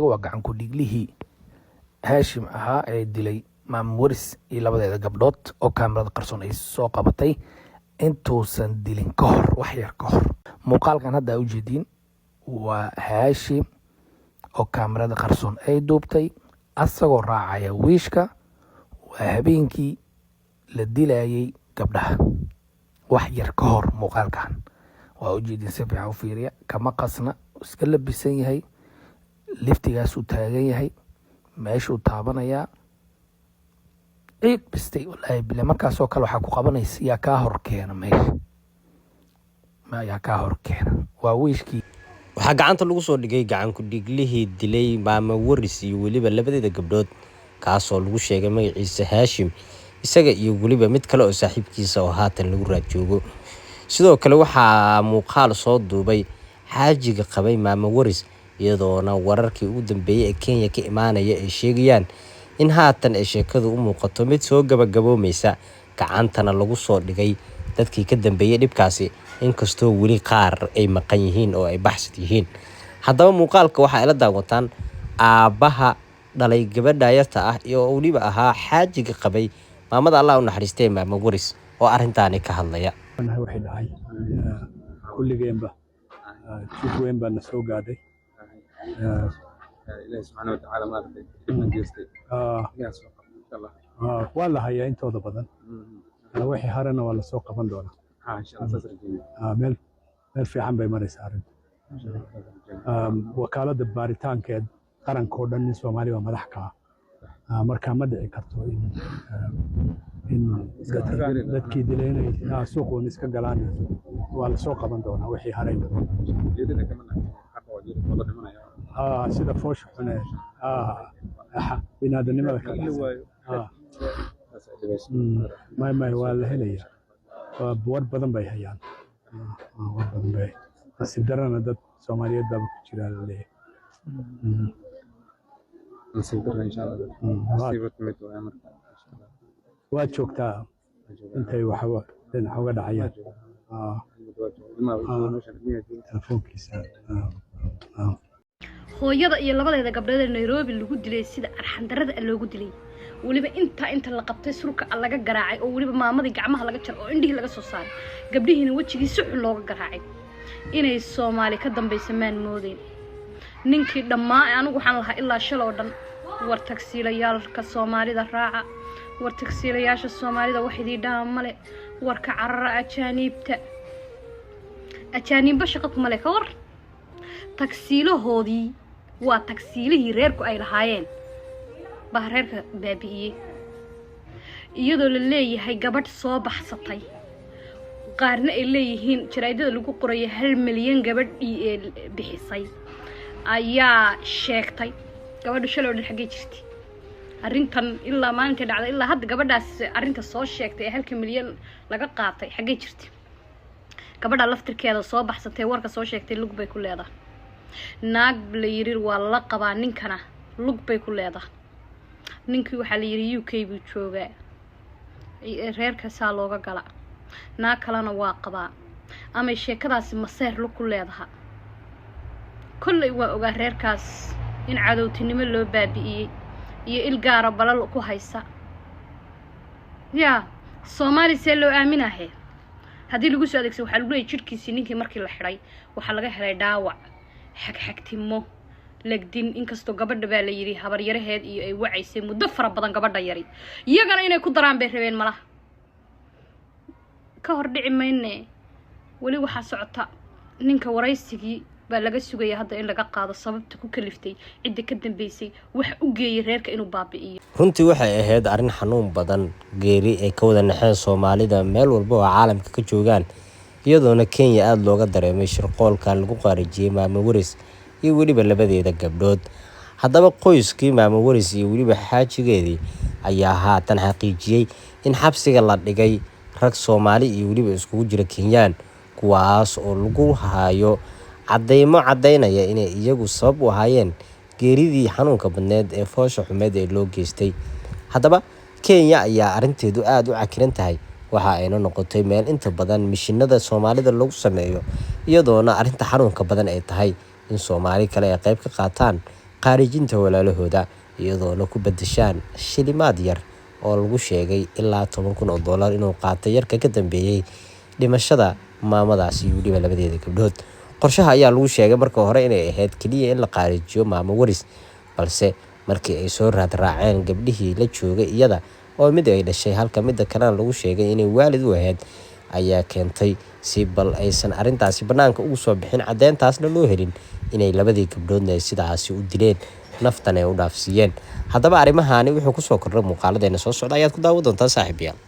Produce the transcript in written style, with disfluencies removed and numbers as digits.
waa gacan ku dhiglihii Haashim ahaa ee dilay Maam Waris iyo labadeeda gabdhood oo kaamirada qarsoon ay soo qabatay intuusan dilin ka hor wax yar ka hor. Muuqaalkan hadda u jeedin waa Haashim oo kaamirada qarsoon ay duubtay asagoo raacaya wiishka. waa habeenkii la dilayay gabdhaha wax yar ka hor. muuqaalkan waa u jeedin si fiican u fiiriya, kama qasna, iska labisan yahay, liftigaas uu taagan yahay, meeshuu taabanayaa ciid bistay. wallaahi bile markaasoo kale waxaa ku qabanaysa yaa kaa hor keena meesha, yaa kaa hor keena. waa wiishkii waxaa gacanta lagu soo dhigay gacan ku dhiglihii dilay Maam Waris iyo weliba labadeeda gabdhood, kaasoo lagu sheegay magaciisa Haashim, isaga iyo weliba mid kale oo saaxiibkiisa oo haatan lagu raad joogo. sidoo kale waxaa muuqaal soo duubay xaajiga qabay Maam Waris, iyadoona wararkii ugu dambeeyay ee Kenya ka imaanaya ay sheegayaan in haatan ay sheekadu u muuqato mid soo gabagaboomaysa, gacantana lagu soo dhigay dadkii ka dambeeyay dhibkaasi, inkastoo weli qaar ay maqan yihiin oo ay baxsad yihiin. haddaba muuqaalka waxaa ila daawataan aabbaha dhalay gabadha yarta ah iyo weliba ahaa xaajiga qabay maamada Allah u naxariistay Maam Waris oo arrintaani ka hadlaya. waxay dhahay kulligeenba jid weyn baa na soo gaadhay. إلهي سبحانه وتعالى ما رضي كنا جيستي يا سوق إن شاء الله waa la hayaa intooda badan. wixii harana waa la soo qaban doonaa. إن شاء الله أساس الجميع meel fiican bay maraysaa arrinta. wakaaladda baaritaankeed qarankoo dhan nin Soomaali waa madax ka ah. markaa ma dhici karto in dadkii dilay inay suuqoon iska galaan. waa la soo qaban doonaa wixii harayna. جيدنا كمان حبوا جيدنا والله دمنا يا sida foosha xune binaadamnimada kale. may waa la helayaa. war badan bay hayaan. war badan bay nasiib darana dad Soomaaliyeed baa ku jira la leeyahay. نصيب إن شاء الله نصيب تمت وأمر waa joogtaa intay waxba dhinac uga dhacayaan. telefoonkiisa hooyada iyo labadeeda gabdhood ee Nairobi lagu dilay sida arxan darada loogu dilay, waliba inta la qabtay surka laga garaacay oo waliba maamadii gacmaha laga jar oo indhihi laga soo saaray, gabdhihiina wajigiisa xun looga garaacay. inay Soomaali ka dambaysa maan moodeen. ninkii dhammaa anigu waxaan lahaa ilaa shal oo dhan war tagsiilayaalka Soomaalida raaca, war tagsiilayaasha Soomaalida wax idii dhaamale, warka carara ajaaniibba shaqo kuma leh ka war. tagsiilahoodii waa tagsiilihii reerku ay lahaayeen baa reerka baabi'iyey, iyadoo la leeyahay gabadh soo baxsatay. qaarna ay leeyihiin jaraa'idada lagu qoray 1 milyan gabadhii ee bixisay ayaa sheegtay. gabadhu shalay dhan xagee jirtay arrintan ilaa maalintii dhacday ilaa hadda gabadhaas arrinta soo sheegtay ee 1 milyan laga qaatay xagee jirtay. gabadha laftirkeeda soo baxsatay warka soo sheegtay lug bay ku leedahay. naag la yiri waa la qabaa, ninkana lug bay ku leedahay. ninkii waxa la yiri UK buu joogaa, reerka saa looga gala. naag kalena waa qabaa, ama sheekadaasi maseer lug ku leedahay. kullay waa ogaa reerkaas in cadowtinimo loo baabi'iyey iyo il gaara balal ku haysa. Soomaali see loo aaminahay haddii lagu soo adeegsado waxa lagu leeyahay jirkiisii ninkii markii la xiray waxa laga helay dhaawac, xagxagtimo, lagdin. inkastoo gabadha baa la yiri habar yaraheed iyo ay wacaysay muddo fara badan gabadha yari, iyagana inay ku daraan bay rabeen malaha. ka hor dhici mayne wali waxa socota ninka waraysigii baa laga sugaya hadda in laga qaado sababta ku kaliftay cidda ka dambeysay wax u geeyay reerka inuu baabi'iyo. runtii waxay ahayd arrin xanuun badan, geeri ay ka wada naxeen Soomaalida meel walba oo caalamka ka joogaan, iyadoona Kenya aad looga dareemay shirqoolkan lagu qaarijiyay Maam Waris iyo weliba labadeeda gabdhood. haddaba qoyskii Maam Waris iyo weliba xaajigeedii ayaa haatan xaqiijiyay in xabsiga la dhigay rag Soomaali iyo weliba iskugu jira Kenyaan, kuwaas oo lagu hayo cadeymo cadeynaya inay iyagu sabab u ahaayeen geeridii xanuunka badneed ee foosha xumeed ee loo geystay. haddaba Kenya ayaa arrinteedu aad u cakiran tahay, waxa ayna noqotay meel inta badan mishinada Soomaalida lagu sameeyo, iyadoona arrinta xanuunka badan ay tahay in Soomaali kale ay qayb ka qaataan qaarijinta walaalahooda iyadoona ku bedeshaan shilimaad yar oo lagu sheegay ilaa 10,000 oo dollar inuu qaatay yarka ka dambeeyay dhimashada maamadaasi iyo weliba labadeeda gabdhood. Qorshaha ayaa lagu sheegay marka hore inay ahayd kaliya in la qaarijiyo maamo Waris, balse markii ay soo raaceen gabdhihii la joogay iyada oo mid ay dhashay halka midda kalena lagu sheegay inay waalid u ahayd ayaa keentay si bal aysan arintaasi banaanka ugu soo bixin cadeyntaasna loo helin inay labadii gabdhoodna ay sidaasi u dileen naftan ay u dhaafsiiyeen. Haddaba arrimahani wuxuu ku soo kordhay muuqaaladeena soo socda ayaad ku daawan doontaa saaxiibayaal.